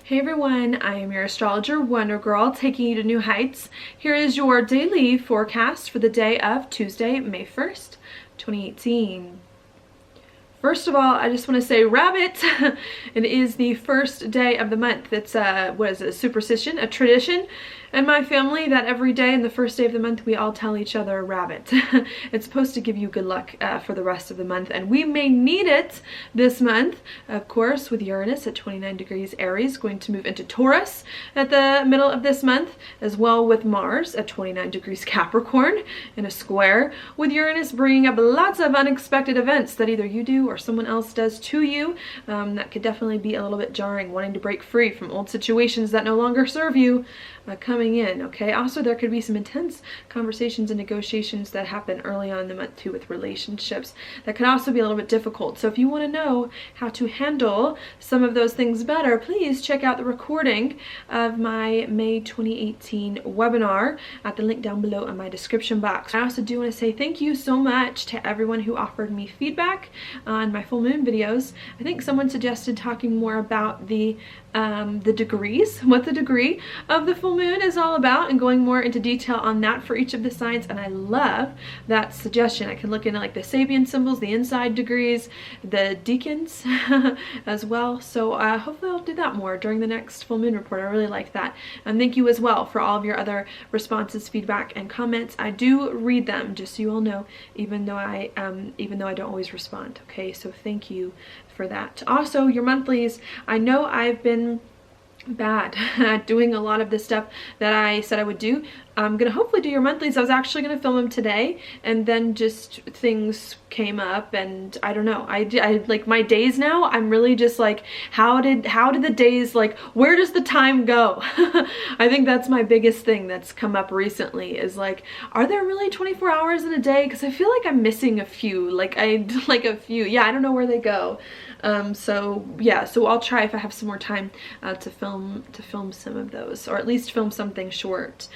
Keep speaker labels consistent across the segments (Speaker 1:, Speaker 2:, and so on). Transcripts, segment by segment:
Speaker 1: Hey everyone, I am your astrologer, Wonder Girl, taking you to new heights. Here is your daily forecast for the day of Tuesday, May 1st, 2018. First of all, I just want to say rabbit. It is the first day of the month. It's what is it, a superstition, a tradition in my family that every day in the first day of the month we all tell each other rabbit. It's supposed to give you good luck for the rest of the month, and we may need it this month, of course, with Uranus at 29 degrees Aries going to move into Taurus at the middle of this month, as well with Mars at 29 degrees Capricorn in a square, with Uranus bringing up lots of unexpected events that either you do or someone else does to you. That could definitely be a little bit jarring, wanting to break free from old situations that no longer serve you. Coming in, okay? Also, there could be some intense conversations and negotiations that happen early on in the month too with relationships. That could also be a little bit difficult. So if you want to know how to handle some of those things better, please check out the recording of my May 2018 webinar at the link down below in my description box. I also do want to say thank you so much to everyone who offered me feedback on my full moon videos. I think someone suggested talking more about the degrees, what the degree of the full moon is all about, and going more into detail on that for each of the signs, and I love that suggestion. I can look into like the Sabian symbols, the inside degrees, the deacons as well. So hopefully I'll do that more during the next full moon report. I really like that. And thank you as well for all of your other responses, feedback, and comments. I do read them, just so you all know, even though I don't always respond. Okay, so thank you for that. Also, your monthlies. I know I've been bad at doing a lot of the stuff that I said I would do. I'm gonna hopefully do your monthlies. I was actually gonna film them today, and then just things came up, and I don't know. I like my days now. I'm really just like, how did the days, like, where does the time go? I think that's my biggest thing that's come up recently, is like, are there really 24 hours in a day? Because I feel like I'm missing a few. Like a few. Yeah, I don't know where they go. So yeah, so I'll try, if I have some more time, to film some of those, or at least film something short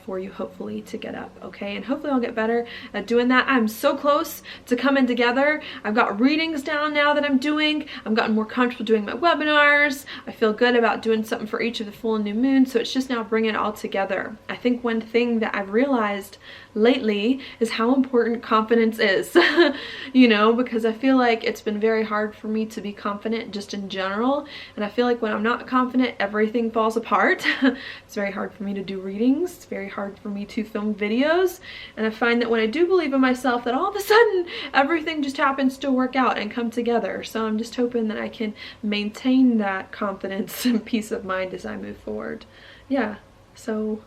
Speaker 1: for you, hopefully, to get up. Okay, and hopefully I'll get better at doing that. I'm so close to coming together. I've got readings down now that I'm doing. I've gotten more comfortable doing my webinars. I feel good about doing something for each of the full and new moons, so it's just now bringing it all together. I think one thing that I've realized lately is how important confidence is. You know, because I feel like it's been very hard for me to be confident just in general, and I feel like when I'm not confident, everything falls apart. It's very hard for me to do readings. It's very hard for me to film videos, and I find that when I do believe in myself, that all of a sudden everything just happens to work out and come together. So I'm just hoping that I can maintain that confidence and peace of mind as I move forward. Yeah, so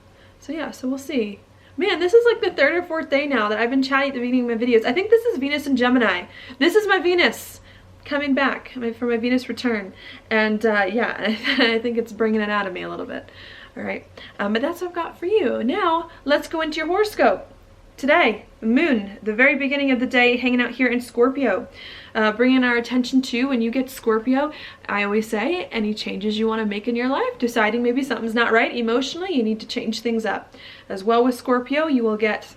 Speaker 1: we'll see. Man, this is like the third or fourth day now that I've been chatting at the beginning of my videos. I think this is Venus and Gemini. This is my Venus coming back for my Venus return. And yeah, I think it's bringing it out of me a little bit. All right, but that's what I've got for you. Now, let's go into your horoscope. Today, the moon, the very beginning of the day, hanging out here in Scorpio. Bringing our attention to, when you get Scorpio, I always say, any changes you want to make in your life, deciding maybe something's not right emotionally, you need to change things up. As well with Scorpio, you will get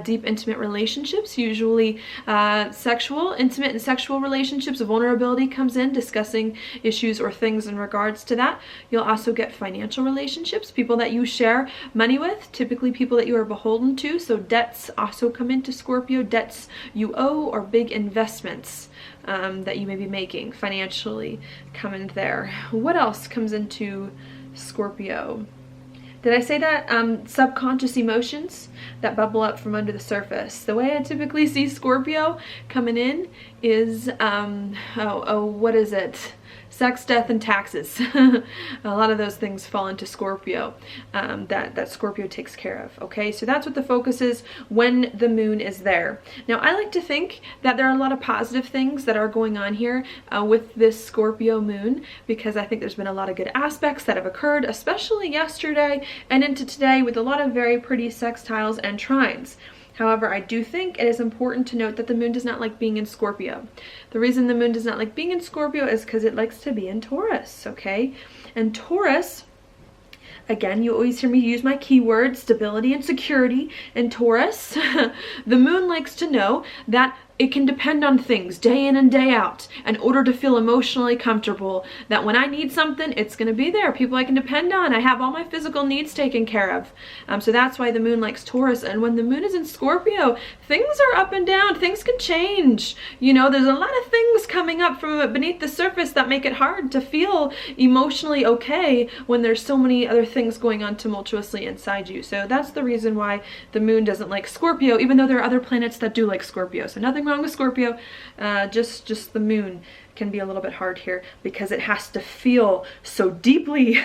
Speaker 1: deep, intimate relationships, usually intimate and sexual relationships. Vulnerability comes in, discussing issues or things in regards to that. You'll also get financial relationships, people that you share money with, typically people that you are beholden to. So debts also come into Scorpio, debts you owe, or big investments that you may be making financially come in there. What else comes into Scorpio? Did I say that? Subconscious emotions that bubble up from under the surface. The way I typically see Scorpio coming in is, what is it? Sex, death, and taxes. A lot of those things fall into Scorpio, that Scorpio takes care of. Okay, so that's what the focus is when the moon is there. Now, I like to think that there are a lot of positive things that are going on here with this Scorpio moon, because I think there's been a lot of good aspects that have occurred, especially yesterday and into today, with a lot of very pretty sextiles and trines. However, I do think it is important to note that the moon does not like being in Scorpio. The reason the moon does not like being in Scorpio is because it likes to be in Taurus, okay? And Taurus Again, you always hear me use my keywords, stability and security. In Taurus, the moon likes to know that it can depend on things day in and day out in order to feel emotionally comfortable, that when I need something, it's going to be there. People I can depend on. I have all my physical needs taken care of. So that's why the moon likes Taurus. And when the moon is in Scorpio, things are up and down. Things can change. You know, there's a lot of things coming up from beneath the surface that make it hard to feel emotionally okay when there's so many other things going on tumultuously inside you. So that's the reason why the moon doesn't like Scorpio, even though there are other planets that do like Scorpio. So nothing wrong with Scorpio, just the moon can be a little bit hard here because it has to feel so deeply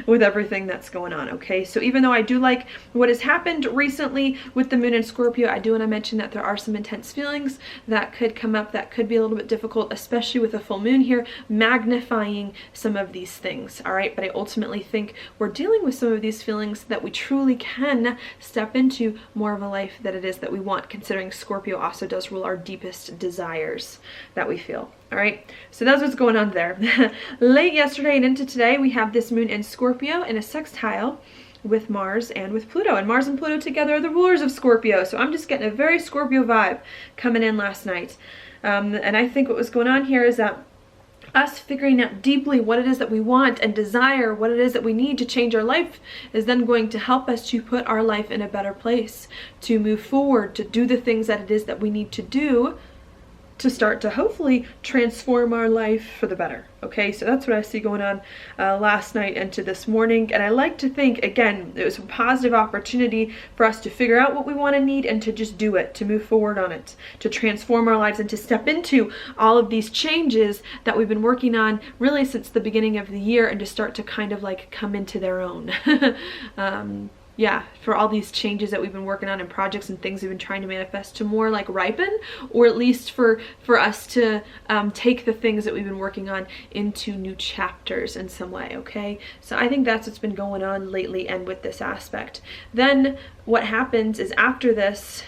Speaker 1: with everything that's going on, okay? So even though I do like what has happened recently with the moon in Scorpio, I do want to mention that there are some intense feelings that could come up that could be a little bit difficult, especially with a full moon here, magnifying some of these things, all right? But I ultimately think we're dealing with some of these feelings that we truly can step into more of a life that it is that we want, considering Scorpio also does rule our deepest desires that we feel. All right, so that's what's going on there. Late yesterday and into today, we have this moon in Scorpio in a sextile with Mars and with Pluto. And Mars and Pluto together are the rulers of Scorpio. So I'm just getting a very Scorpio vibe coming in last night. And I think what was going on here is that us figuring out deeply what it is that we want and desire, what it is that we need to change our life, is then going to help us to put our life in a better place, to move forward, to do the things that it is that we need to do to start to hopefully transform our life for the better. Okay, so that's what I see going on last night into this morning. And I like to think, again, it was a positive opportunity for us to figure out what we want to need and to just do it, to move forward on it, to transform our lives and to step into all of these changes that we've been working on really since the beginning of the year, and to start to kind of like come into their own. Yeah, for all these changes that we've been working on and projects and things we've been trying to manifest to more like ripen, or at least for us to take the things that we've been working on into new chapters in some way, okay? So I think that's what's been going on lately and with this aspect. Then what happens is after this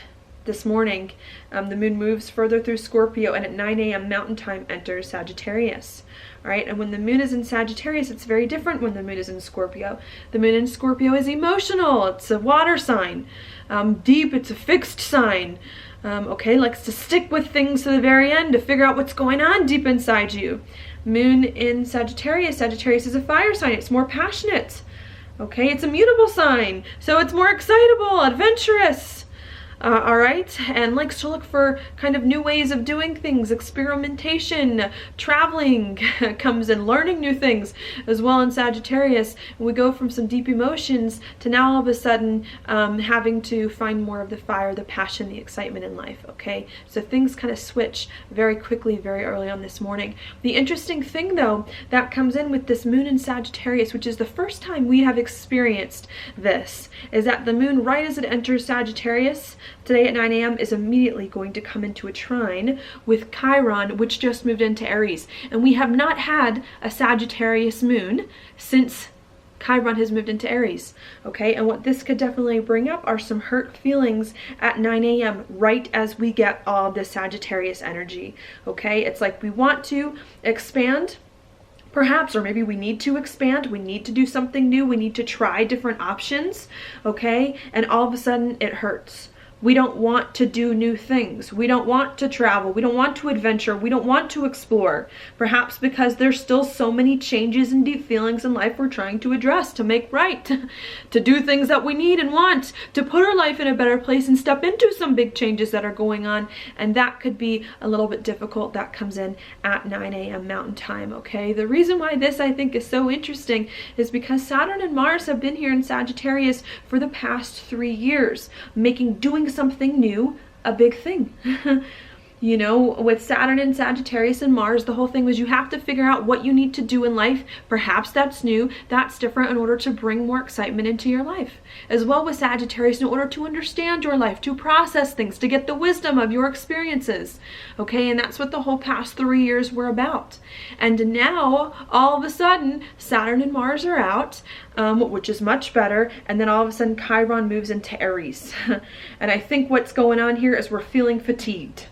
Speaker 1: morning, the moon moves further through Scorpio and at 9 a.m. Mountain Time enters Sagittarius. All right, and when the moon is in Sagittarius, it's very different when the moon is in Scorpio. The moon in Scorpio is emotional. It's a water sign. Deep, it's a fixed sign. Okay, likes to stick with things to the very end to figure out what's going on deep inside you. Moon in Sagittarius. Sagittarius is a fire sign. It's more passionate. Okay, it's a mutable sign. So it's more excitable, adventurous. All right, and likes to look for kind of new ways of doing things, experimentation, traveling comes in, learning new things as well in Sagittarius. We go from some deep emotions to now all of a sudden having to find more of the fire, the passion, the excitement in life, okay? So things kind of switch very quickly, very early on this morning. The interesting thing though that comes in with this moon in Sagittarius, which is the first time we have experienced this, is that the moon, right as it enters Sagittarius, today at 9 a.m. is immediately going to come into a trine with Chiron, which just moved into Aries. And we have not had a Sagittarius moon since Chiron has moved into Aries, okay? And what this could definitely bring up are some hurt feelings at 9 a.m. right as we get all this Sagittarius energy, okay? It's like we want to expand, perhaps, or maybe we need to expand, we need to do something new, we need to try different options, okay? And all of a sudden it hurts. We don't want to do new things. We don't want to travel. We don't want to adventure. We don't want to explore. Perhaps because there's still so many changes and deep feelings in life we're trying to address, to make right, to do things that we need and want, to put our life in a better place and step into some big changes that are going on. And that could be a little bit difficult. That comes in at 9 a.m. Mountain Time, okay? The reason why this I think is so interesting is because Saturn and Mars have been here in Sagittarius for the past 3 years, doing something new a big thing. You know, with Saturn and Sagittarius and Mars, the whole thing was you have to figure out what you need to do in life. Perhaps that's new, that's different, in order to bring more excitement into your life. As well with Sagittarius, in order to understand your life, to process things, to get the wisdom of your experiences. Okay, and that's what the whole past 3 years were about. And now, all of a sudden, Saturn and Mars are out, which is much better, and then all of a sudden Chiron moves into Aries. And I think what's going on here is we're feeling fatigued.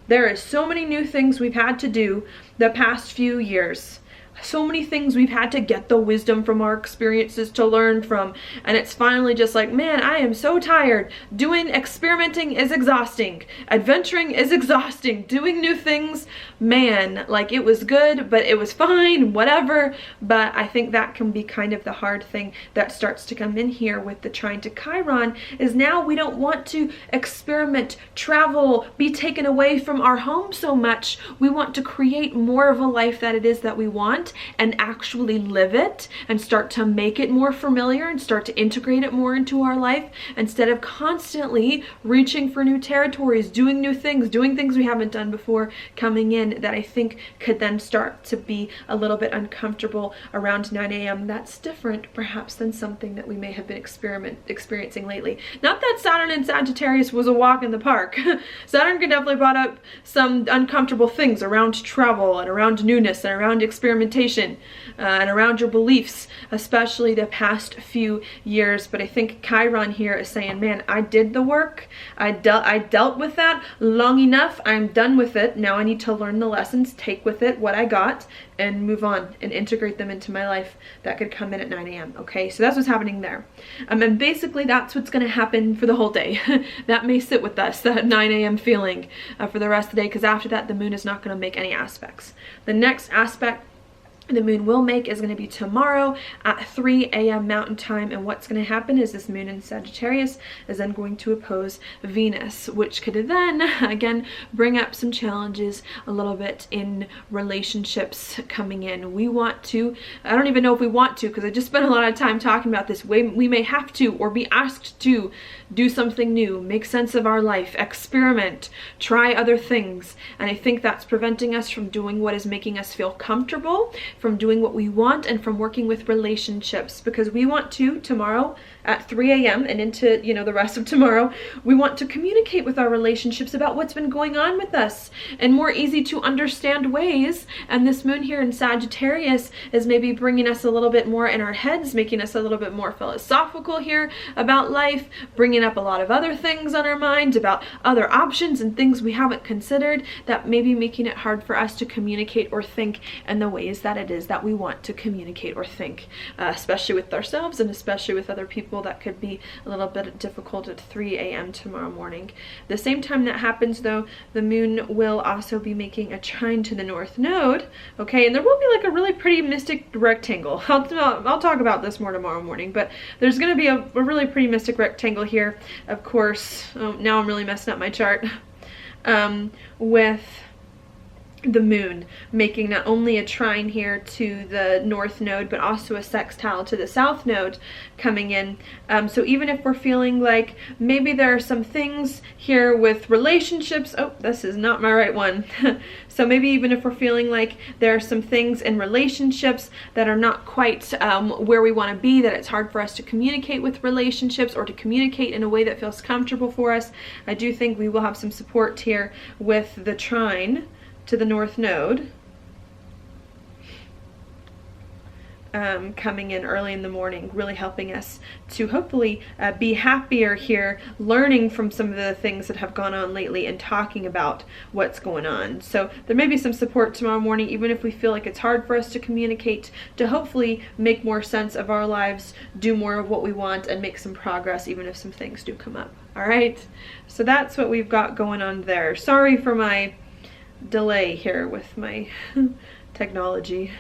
Speaker 1: There is so many new things we've had to do the past few years. so many things we've had to get the wisdom from our experiences to learn from, and it's finally just like, man, I am so tired. Experimenting is exhausting. Adventuring is exhausting. Doing new things, man, like it was good, but it was fine, whatever. But I think that can be kind of the hard thing that starts to come in here with the trine to Chiron, is now we don't want to experiment, travel, be taken away from our home so much. We want to create more of a life that it is that we want, and actually live it and start to make it more familiar and start to integrate it more into our life, instead of constantly reaching for new territories, doing new things, doing things we haven't done before, coming in, that I think could then start to be a little bit uncomfortable around 9 a.m. That's different perhaps than something that we may have been experiencing lately. Not that Saturn and Sagittarius was a walk in the park. Saturn could definitely brought up some uncomfortable things around travel and around newness and around experimentation, and around your beliefs, especially the past few years. But I think Chiron here is saying, man, I did the work. I dealt with that long enough. I'm done with it. Now I need to learn the lessons, take with it what I got, and move on and integrate them into my life. That could come in at 9 a.m. Okay, so that's what's happening there. And basically that's what's going to happen for the whole day. That may sit with us, that 9 a.m. feeling for the rest of the day, because after that the moon is not going to make any aspects. The next aspect the moon will make is going to be tomorrow at 3 a.m. Mountain Time, and what's going to happen is this moon in Sagittarius is then going to oppose Venus, which could then again bring up some challenges a little bit in relationships coming in. We want to, I don't even know if we want to, because I just spent a lot of time talking about this. We may have to or be asked to do something new, make sense of our life, experiment, try other things, and I think that's preventing us from doing what is making us feel comfortable, from doing what we want, and from working with relationships, because we want to tomorrow at 3 a.m. and into, you know, the rest of tomorrow, we want to communicate with our relationships about what's been going on with us in more easy to understand ways. And this moon here in Sagittarius is maybe bringing us a little bit more in our heads, making us a little bit more philosophical here about life, bringing up a lot of other things on our mind about other options and things we haven't considered, that may be making it hard for us to communicate or think in the ways that it is that we want to communicate or think, especially with ourselves and especially with other people. That could be a little bit difficult at 3 a.m. tomorrow morning. The same time that happens though, the moon will also be making a trine to the North Node, okay, and there will be like a really pretty mystic rectangle. I'll talk about this more tomorrow morning, but there's going to be a really pretty mystic rectangle here, of course. Now I'm really messing up my chart, with the moon making not only a trine here to the North Node, but also a sextile to the South Node coming in. So even if we're feeling like maybe there are some things here with relationships, oh, this is not my right one. So maybe even if we're feeling like there are some things in relationships that are not quite where we want to be, that it's hard for us to communicate with relationships or to communicate in a way that feels comfortable for us, I do think we will have some support here with the trine to the North Node coming in early in the morning, really helping us to hopefully be happier here, learning from some of the things that have gone on lately and talking about what's going on. So there may be some support tomorrow morning, even if we feel like it's hard for us to communicate, to hopefully make more sense of our lives, do more of what we want, and make some progress even if some things do come up. All right, so that's what we've got going on there. Sorry for my delay here with my technology.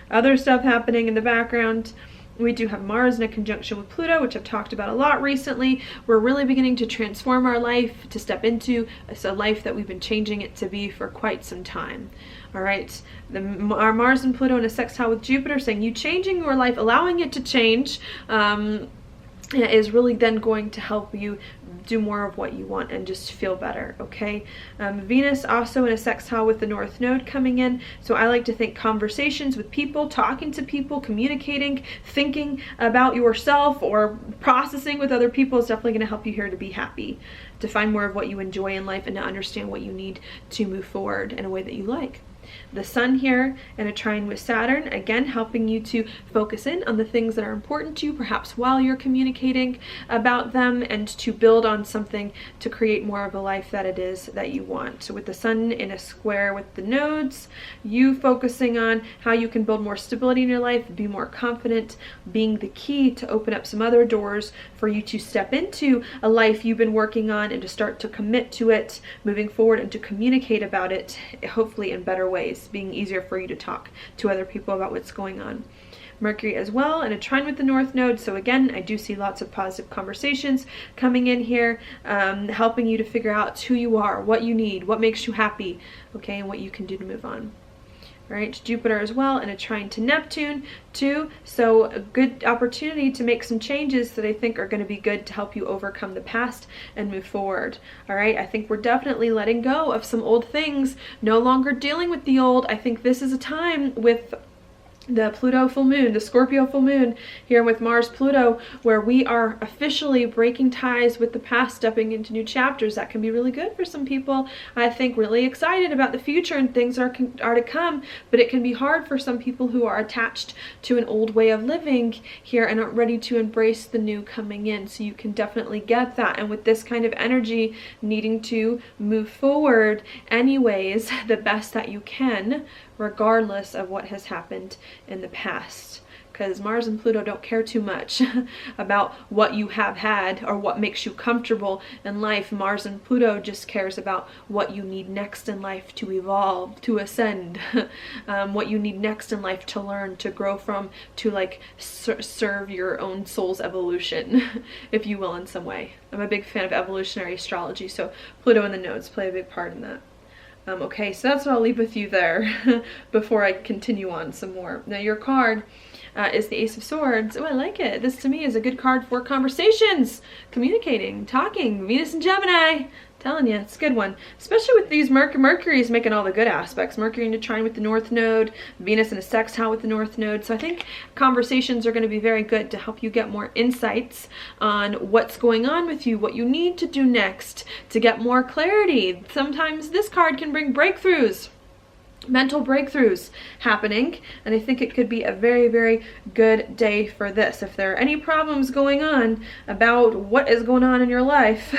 Speaker 1: Other stuff happening in the background, we do have Mars in a conjunction with Pluto, which I've talked about a lot recently. We're really beginning to transform our life, to step into a life that we've been changing it to be for quite some time. All right, our Mars and Pluto in a sextile with Jupiter, saying you changing your life, allowing it to change, is really then going to help you do more of what you want and just feel better, okay? Venus also in a sextile with the North Node coming in, so I like to think conversations with people, talking to people, communicating, thinking about yourself or processing with other people is definitely going to help you here to be happy, to find more of what you enjoy in life, and to understand what you need to move forward in a way that you like. The sun here in a trine with Saturn, again helping you to focus in on the things that are important to you, perhaps while you're communicating about them, and to build on something to create more of a life that it is that you want. So with the sun in a square with the nodes, you focusing on how you can build more stability in your life, be more confident, being the key to open up some other doors for you to step into a life you've been working on and to start to commit to it moving forward and to communicate about it, hopefully in better ways, being easier for you to talk to other people about what's going on. Mercury as well in a trine with the North Node. So again, I do see lots of positive conversations coming in here, helping you to figure out who you are, what you need, what makes you happy, okay, and what you can do to move on. All right, Jupiter as well in a trine to Neptune too. So a good opportunity to make some changes that I think are going to be good to help you overcome the past and move forward. All right, I think we're definitely letting go of some old things, no longer dealing with the old. I think this is a time with the Pluto full moon, the Scorpio full moon here with Mars Pluto, where we are officially breaking ties with the past, stepping into new chapters. That can be really good for some people. I think really excited about the future and things are to come, but it can be hard for some people who are attached to an old way of living here and aren't ready to embrace the new coming in. So you can definitely get that. And with this kind of energy, needing to move forward anyways, the best that you can, regardless of what has happened in the past, because Mars and Pluto don't care too much about what you have had or what makes you comfortable in life. Mars and Pluto just cares about what you need next in life to evolve, to ascend, what you need next in life to learn, to grow from, to like serve your own soul's evolution, if you will, in some way. I'm a big fan of evolutionary astrology, so Pluto and the nodes play a big part in that. Okay, so that's what I'll leave with you there before I continue on some more. Now your card is the Ace of Swords. Oh, I like it. This to me is a good card for conversations, communicating, talking, Venus and Gemini. Telling you, it's a good one, especially with these Mercury's making all the good aspects. Mercury in a trine with the North Node, Venus in a sextile with the North Node. So I think conversations are going to be very good to help you get more insights on what's going on with you, what you need to do next to get more clarity. Sometimes this card can bring breakthroughs, mental breakthroughs happening, and I think it could be a very, very good day for this. If there are any problems going on about what is going on in your life,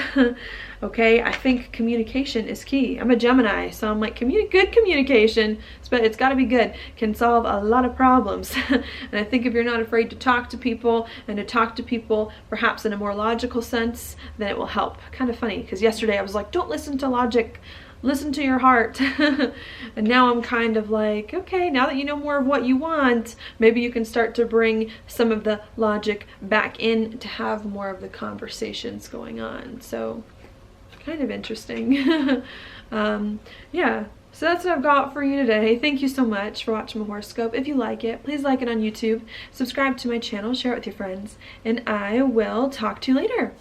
Speaker 1: okay, I think communication is key. I'm a Gemini, so I'm like, good communication, but it's got to be good, can solve a lot of problems. And I think if you're not afraid to talk to people and to talk to people perhaps in a more logical sense, then it will help. Kind of funny, because yesterday I was like, don't listen to logic, listen to your heart. And now I'm kind of like, okay, now that you know more of what you want, maybe you can start to bring some of the logic back in to have more of the conversations going on. So kind of interesting. Yeah, so that's what I've got for you today. Thank you so much for watching my horoscope. If you like it, please like it on YouTube, subscribe to my channel, share it with your friends, and I will talk to you later.